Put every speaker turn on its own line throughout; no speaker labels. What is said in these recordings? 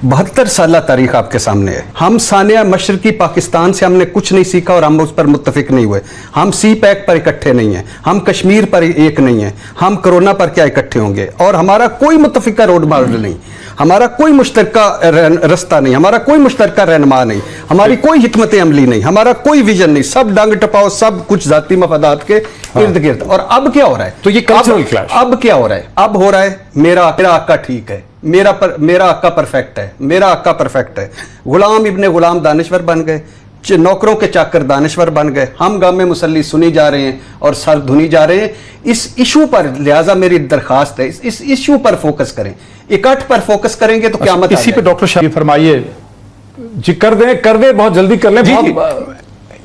72 साल तारीख आपके सामने है। हम सानिया मशरकी पाकिस्तान से हमने कुछ नहीं सीखा और हम उस पर मुत्तफिक नहीं हुए। हम सी पैक पर इकट्ठे नहीं हैं, हम कश्मीर पर एक नहीं हैं, हम कोरोना पर क्या इकट्ठे होंगे। और हमारा कोई मुत्तफिका रोड मॉडल नहीं, हमारा कोई मुश्तरका रास्ता नहीं, हमारा कोई मुश्तरका रहनुमा नहीं, हमारी कोई हिकमत अमली नहीं, हमारा कोई विजन नहीं। सब डंग टपाओ, सब कुछ जाती मफादात के इर्द गिर्द। और अब क्या हो रहा है?
तो ये कल्चरल क्लैश।
अब क्या हो रहा है? अब हो रहा है मेरा आका ठीक है, मेरा आका परफेक्ट है, मेरा आका परफेक्ट है। गुलाम इब्ने गुलाम दानिश्वर बन गए, नौकरों के चाकर दानिश्वर बन गए। हम गामे मुसल्ली सुनी जा रहे हैं और सर धुनी जा रहे हैं। इस इशू पर लिहाजा मेरी दरखास्त है, इस इशू पर फोकस करें। इकट्ठ पर फोकस करेंगे तो क्या मत।
इसी पे डॉक्टर शाह फरमाइए जी। कर दे बहुत जल्दी कर लें।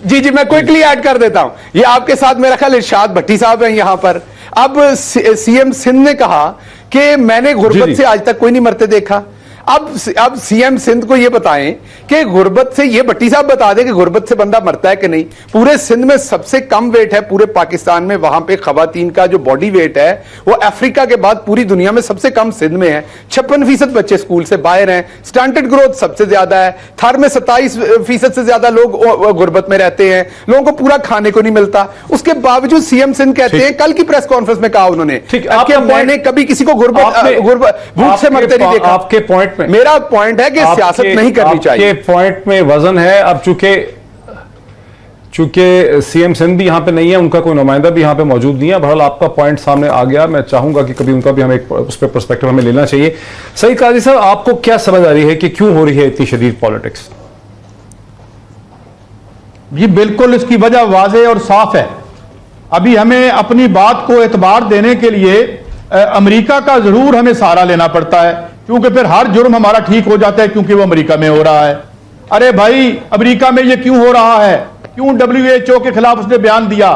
जी मैं क्विकली ऐड कर देता हूं। ये आपके साथ मेरा ख्याल इरशाद भट्टी साहब हैं यहां पर। अब सीएम सिंध ने कहा कि मैंने गुर्बत से आज तक कोई नहीं मरते देखा। अब सीएम सिंध को यह बताएं कि गुर्बत से, ये भट्टी साहब बता दें कि गुर्बत से बंदा मरता है कि नहीं। पूरे सिंध में सबसे कम वेट है पूरे पाकिस्तान में, वहां पे खवातीन का जो बॉडी वेट है वो अफ्रीका के बाद पूरी दुनिया में सबसे कम सिंध में है। 56% बच्चे स्कूल से बाहर हैं। स्टंटेड ग्रोथ सबसे ज्यादा है। थर में 27% से ज्यादा लोग गुर्बत में रहते हैं। लोगों को पूरा खाने को नहीं मिलता। उसके बावजूद सीएम सिंध कहते हैं, कल की प्रेस कॉन्फ्रेंस में कहा उन्होंने कि मैंने कभी किसी को गुर्बत भूख से मरते नहीं देखा।
आपके पॉइंट में
मेरा पॉइंट है कि सियासत नहीं करनी चाहिए।
आपके पॉइंट में वजन है। अब चूंकि सीएम सिंध भी यहां पे नहीं है, उनका कोई नुमाइंदा भी यहां पे मौजूद नहीं है। बहरहाल आपका पॉइंट सामने आ गया। मैं चाहूंगा कि कभी उनका भी हमें उस पर पर्सपेक्टिव हमें लेना चाहिए। सईद काजी साहब, आपको क्या समझ आ रही है कि क्यों हो रही है इतनी शदीद पॉलिटिक्स?
ये बिल्कुल इसकी वजह वाज़ेह और साफ है। अभी हमें अपनी बात को एतबार देने के लिए अमेरिका का जरूर हमें सहारा लेना पड़ता है, क्योंकि फिर हर जुर्म हमारा ठीक हो जाता है क्योंकि वो अमेरिका में हो रहा है। अरे भाई, अमेरिका में ये क्यों हो रहा है? क्यों WHO के खिलाफ उसने बयान दिया?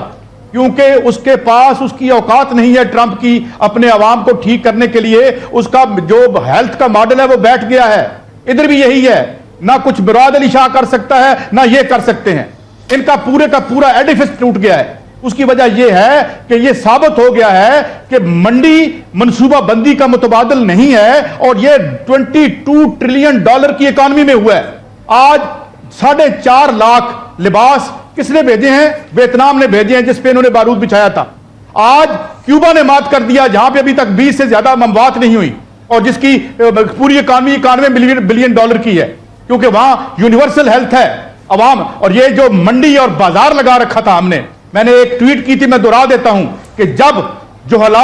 क्योंकि उसके पास उसकी औकात नहीं है ट्रंप की अपने अवाम को ठीक करने के लिए। उसका जो हेल्थ का मॉडल है वो बैठ गया है। इधर भी यही है, ना कुछ मुराद अली शाह कर सकता है ना ये कर सकते हैं। इनका पूरे का पूरा एडिफिस टूट गया है। उसकी वजह यह है कि यह साबित हो गया है कि मंडी मनसूबा बंदी का मुतबादल नहीं है और यह $22 ट्रिलियन की इकॉनमी में हुआ है। आज 4.5 लाख लिबास किसने भेजे हैं? वियतनाम ने भेजे हैं, जिसपे इन्होंने बारूद बिछाया था। आज क्यूबा ने मात कर दिया, जहां पे अभी तक 20 से ज्यादा ममवात नहीं हुई और जिसकी पूरी इकॉनमी $91 बिलियन की है, क्योंकि वहां यूनिवर्सल हेल्थ है अवाम। और ये जो मंडी और बाजार लगा रखा था हमने, मैंने एक ट्वीट की थी, मैं दोहरा देता हूं कि जब जोहला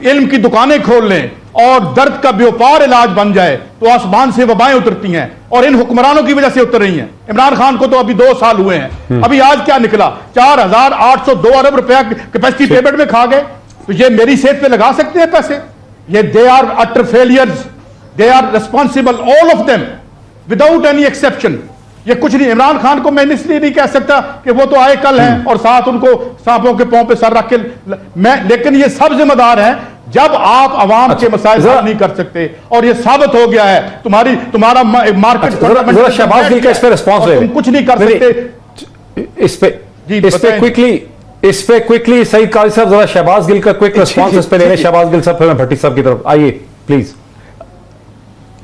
इल्म की दुकानें खोल लें और दर्द का व्यापार इलाज बन जाए तो आसमान से वबाएं उतरती हैं, और इन हुक्मरानों की वजह से उतर रही हैं। इमरान खान को तो अभी 2 साल हुए हैं। अभी आज क्या निकला? 4,802 अरब रुपया कैपेसिटी पेमेंट में खा गए। तो ये मेरी सेहत पे लगा सकते हैं पैसे? ये they are utter failures, they are responsible, all of them without any exception. ये कुछ नहीं। इमरान खान को मैं इसलिए नहीं कह सकता कि वो तो आए कल हैं और साथ उनको सांपों के पांव पे सर रख के लेकिन ये सब जिम्मेदार हैं जब आप आवाम के मसाइल हल नहीं कर सकते। और ये साबित हो गया है। तुम्हारा मार्केट
शहबाज गिल का इस पे रिस्पॉन्स है,
तुम कुछ नहीं कर सकते।
इस पे क्विकली सईद काजी साहब, जरा शहबाज गिल का क्विक रिस्पॉन्स इस पे ले लें। शहबाज गिल साहब, फिर मैं भट्टी साहब की तरफ आइए प्लीज।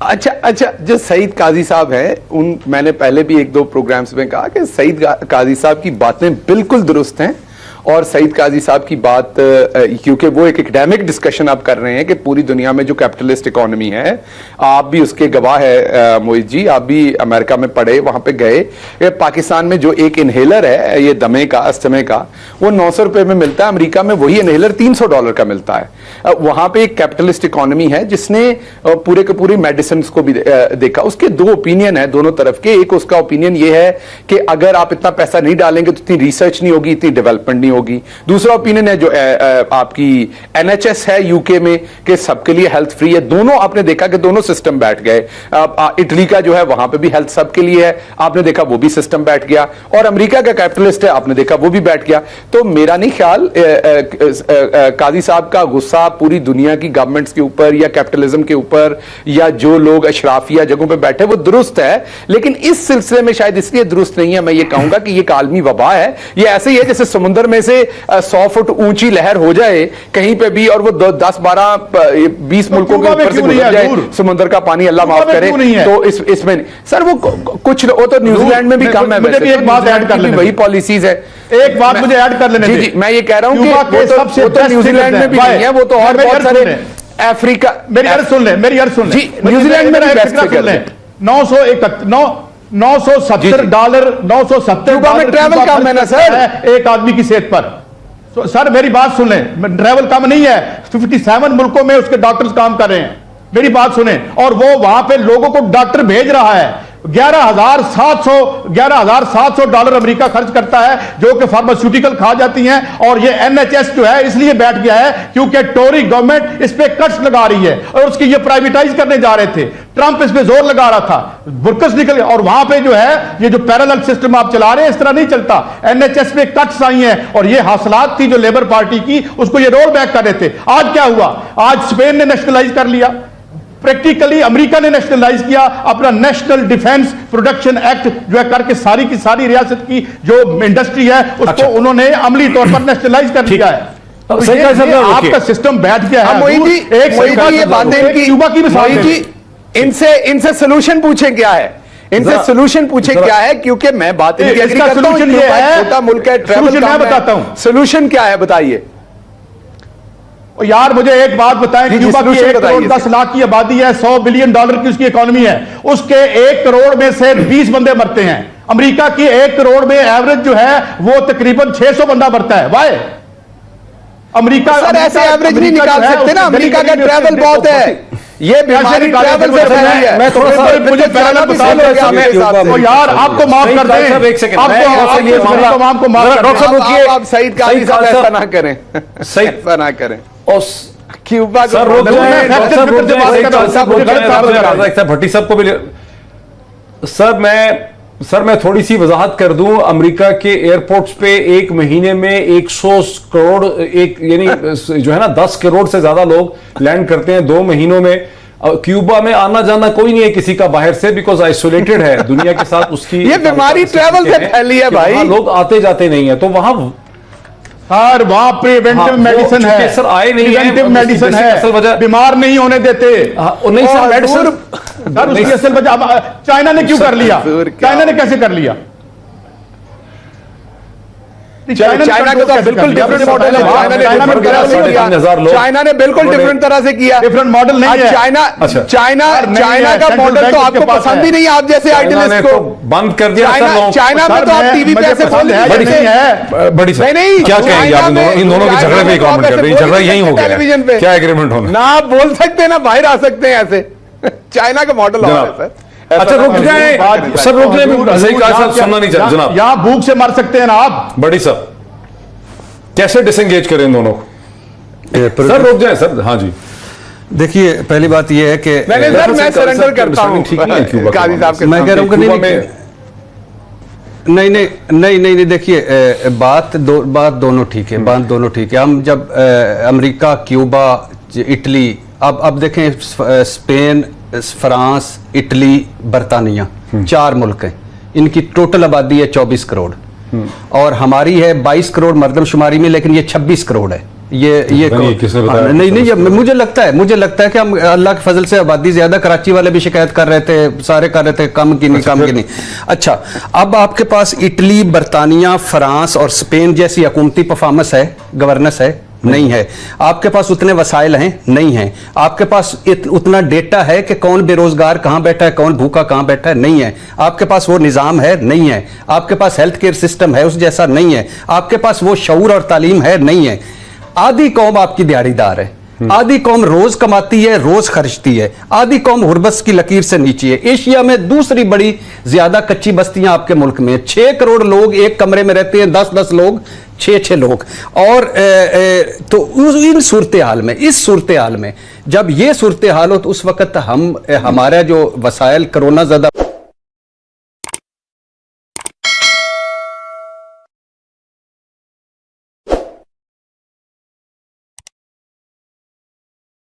अच्छा, जो सईद काजी साहब हैं, मैंने पहले भी 1-2 प्रोग्राम्स में कहा कि सईद काजी साहब की बातें बिल्कुल दुरुस्त हैं। और सईद काजी साहब की बात, क्योंकि वो एक एकेडमिक डिस्कशन आप कर रहे हैं कि पूरी दुनिया में जो कैपिटलिस्ट इकोनॉमी है, आप भी उसके गवाह है मोहित जी, आप भी अमेरिका में पढ़े, वहां पे गए। पाकिस्तान में जो एक इनहेलर है ये दमे का, अस्थमे का, वो 900 रुपए में मिलता है। अमेरिका में वही इनहेलर $300 का मिलता है। वहां पे एक कैपिटलिस्ट इकोनॉमी है जिसने पूरे के पूरी मेडिसिन को भी देखा। उसके 2 ओपिनियन है दोनों तरफ के। एक उसका ओपिनियन ये है कि अगर आप इतना पैसा नहीं डालेंगे तो इतनी रिसर्च नहीं होगी, इतनी डेवलपमेंट नहीं होगी। दूसरा ओपिनियन है जो आपकी NHS है यूके में कि सबके लिए हेल्थ फ्री है। दोनों आपने देखा कि दोनों सिस्टम बैठ गए। इटली का जो है वहां पे भी हेल्थ सबके लिए है, आपने देखा वो भी सिस्टम बैठ गया। और अमेरिका का कैपिटलिस्ट है, आपने देखा वो भी बैठ गया। तो मेरा नहीं ख्याल काजी साहब का गुस्सा पूरी दुनिया की गवर्नमेंट्स के ऊपर या कैपिटलिज्म के ऊपर या जो लोग अशराफिया जगहों पे बैठे वो दुरुस्त है, लेकिन इस सिलसिले में शायद इसलिए दुरुस्त नहीं है। मैं ये कहूंगा कि ये एक आलमी वबा है। ये ऐसे ही है जैसे समुद्र में से 100 फुट ऊंची लहर हो जाए कहीं पे भी और वो 10, 12, 20 मुल्कों के ऊपर से गुजर जाए समुद्र का पानी, अल्लाह माफ करे, तो इसमें सर वो कुछ वो तो न्यूजीलैंड में भी कम है,
मुझे भी एक बात ऐड कर लेने,
वही पॉलिसीज है।
एक बात मुझे ऐड कर लेने
जी, मैं ये कह रहा हूं कि वो तो न्यूजीलैंड में भी नहीं है, वो तो और बहुत सारे अफ्रीका।
मेरी अर्ज सुन ले, मेरी अर्ज सुन ले,
न्यूजीलैंड में
$970
क्यूबा में ट्रैवल कम है ना सर,
एक आदमी की सेहत पर। सर मेरी बात सुन लें, ट्रैवल कम नहीं है, 57 मुल्कों में उसके डॉक्टर्स काम कर रहे हैं, मेरी बात सुने, और वो वहां पे लोगों को डॉक्टर भेज रहा है। $11,700 अमेरिका खर्च करता है जो कि फार्मास्यूटिकल खा जाती हैं, और ये NHS जो है इसलिए बैठ गया है क्योंकि टोरी गवर्नमेंट इस पे कट्स लगा रही है और उसकी ये प्राइवेटाइज करने जा रहे थे, ट्रंप इस पे जोर लगा रहा था, बुरकस निकल गया, और वहां पे जो है ये जो पैरेलल सिस्टम आप चला रहे हैं इस तरह नहीं चलता। NHS पे कट्स आई हैं और ये हासिलात थी जो लेबर पार्टी की, उसको ये रोल बैक कर रहे थे। आज क्या हुआ? आज स्पेन ने नेशनलाइज कर लिया, प्रैक्टिकली अमेरिका ने नेशनलाइज किया, अपना नेशनल डिफेंस प्रोडक्शन एक्ट जो है करके सारी की सारी रियासत की जो इंडस्ट्री है उसको उन्होंने अमली तौर पर नेशनलाइज कर दिया है। तो ये आपका सिस्टम बैठ गया है।
ये बातें
क्यूबा की मिसाल
जी, इनसे सोल्यूशन पूछे क्या है, इनसे सोल्यूशन पूछे क्या है, क्योंकि मैं बात
इसका सोल्यूशन ये है,
छोटा मुल्क है, ट्रैवल
मैं बताता हूं
सोल्यूशन क्या है, बताइए
यार। मुझे एक बात बताएं, क्यूबा की 1 करोड़ 10 लाख की आबादी है, $100 बिलियन की उसकी इकोनॉमी है, उसके 1 करोड़ में से 20 बंदे मरते हैं। अमेरिका की 1 करोड़ में एवरेज जो है वो तकरीबन 600 बंदा मरता है। वाई अमेरिका
सर ऐसे एवरेज नहीं निकाल सकते ना, अमेरिका का ट्रैवल बहुत है, ये बीमारी ट्रैवल से फैली है।
मैं थोड़ा सा मुझे पैरेलल बता दो यार, आपको माफ कर दें,
एक सेकंड, आपको माफ कर,
डॉक्टर साहब रुकिए, आप सईद काजी साहब ऐसा ना करें, ऐसा ना करें। क्यूबा
सर रोक भट्टी साहब को भी। सर मैं थोड़ी सी वजाहत कर दूं, अमेरिका के एयरपोर्ट्स पे एक महीने में 100 करोड़ यानी जो है ना 10 करोड़ से ज्यादा लोग लैंड करते हैं 2 महीनों में। क्यूबा में आना जाना कोई नहीं है किसी का बाहर से, बिकॉज आइसोलेटेड है दुनिया के साथ, उसकी
ये बीमारी ट्रैवल से फैली है भाई,
लोग आते जाते नहीं है, तो वहां
सर वहां प्रिवेंटिव मेडिसिन है,
सर आए नहीं है,
प्रिवेंटिव मेडिसिन है, बीमार नहीं होने देते।
नहीं सर मेडिसिन
सर उसकी असल वजह चाइना ने क्यों कर लिया, चाइना ने कैसे कर लिया?
चाइना का तो बिल्कुल डिफरेंट मॉडल है, चाइना ने बिल्कुल डिफरेंट तरह से किया,
डिफरेंट मॉडल नहीं है।
चाइना का मॉडल तो आपको पसंद ही नहीं है, आप जैसे आइडियलिस्ट को
बंद कर दिया।
चाइना में तो आप टीवी पे ऐसे बोल
नहीं है, बड़ी नहीं, क्या कहेंगे आप इन दोनों के झगड़े पे कमेंट कर रहे हैं? झगड़ा यही हो गया टेलीविजन पे, क्या एग्रीमेंट होना
ना बोल सकते ना, बाहर आ सकते हैं ऐसे। चाइना का मॉडल है सर।
अच्छा रुक जाए सर, रुक जाए, सही कहा सर, सुनना नहीं चाहिए जनाब,
यहां भूख से मर सकते हैं ना आप।
बड़ी सर कैसे डिसएंगेज करें इन दोनों को? सर रुक जाए सर। हाँ जी,
देखिए पहली बात यह है कि
मैं सरेंडर करता हूं,
ठीक नहीं है
काजी साहब के,
मैं कह रहा हूं कि नहीं, देखिए बात दोनों ठीक है, बात दोनों ठीक है। हम जब अमेरिका, क्यूबा, इटली, अब देखें स्पेन, फ्रांस, इटली, बरतानिया, 4 मुल्क हैं, इनकी टोटल आबादी है 24 करोड़ और हमारी है 22 करोड़ मर्दमशुमारी में, लेकिन ये 26 करोड़ है। ये नहीं, मुझे लगता है कि हम अल्लाह के फजल से आबादी ज्यादा, कराची वाले भी शिकायत कर रहे थे, सारे कर रहे थे कम की नहीं। अच्छा, अब आपके पास इटली, बरतानिया, फ्रांस और स्पेन जैसी हुकूमती परफॉर्मेंस है, गवर्नेंस है? नहीं है। आपके पास उतने वसाइल हैं? नहीं है। आपके पास उतना डेटा है कि कौन बेरोजगार कहां बैठा है, कौन भूखा कहां बैठा है? नहीं है। आपके पास वो निजाम है? नहीं है। आपके पास हेल्थ केयर सिस्टम है उस जैसा? नहीं है। आपके पास वो शऊर और तालीम है? नहीं है। आधी कौम आपकी दिहाड़ीदार है, आधी कौम रोज कमाती है, रोज खर्चती है, आधी कौम हुर्बस की लकीर से नीचे है। एशिया में दूसरी बड़ी ज्यादा कच्ची बस्तियां आपके मुल्क में, 6 करोड़ लोग एक कमरे में रहते हैं, 10-10 लोग, 6-6 लोग। और तो इन सूरत हाल में, इस सूरत हाल में जब ये सूरत हाल हो तो उस वक्त हमारा जो वसाइल कोरोना ज़्यादा